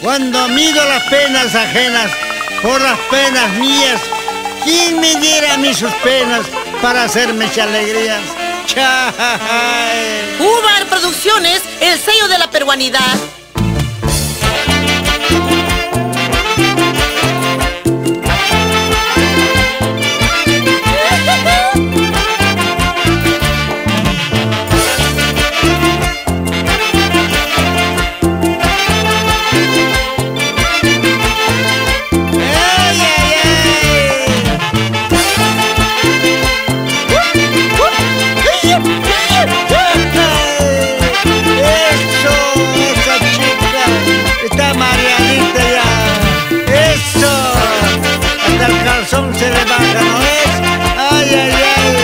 Cuando mido las penas ajenas por las penas mías, ¿quién me diera a mí sus penas para hacerme alegrías? ¡Chay! Ubar Producciones, el sello de la peruanidad. Se le baja, ¿no es? ¡Ay, ay, ay!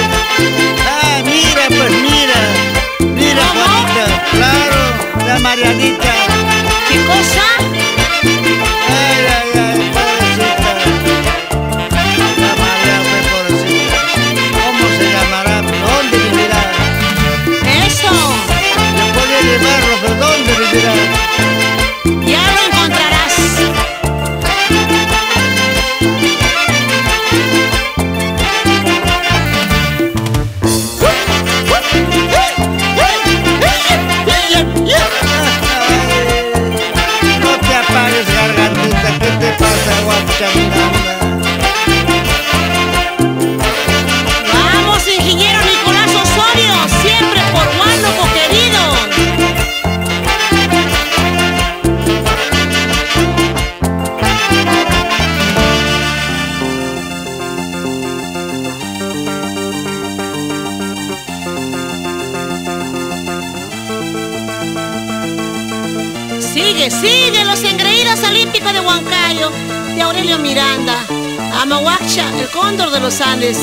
¡Ah, mira, pues mira! ¡Mira, Juanita! ¡Claro! ¡La Marianita! ¿Qué cosa? ¡Ay, ay, ay! ¡Pobrecita! La Mariana, pobrecita. ¿Cómo se llamará? ¿Dónde vivirá? ¡Eso! Yo podría llevarlo, pero ¿dónde vivirá? Ya lo encontrarás. Vamos, ingeniero Nicolás Osorio, siempre por Huánuco querido. Sigue los engreídos olímpicos de Huancayo, de Aurelio Miranda, Amahuacha, el cóndor de los Andes.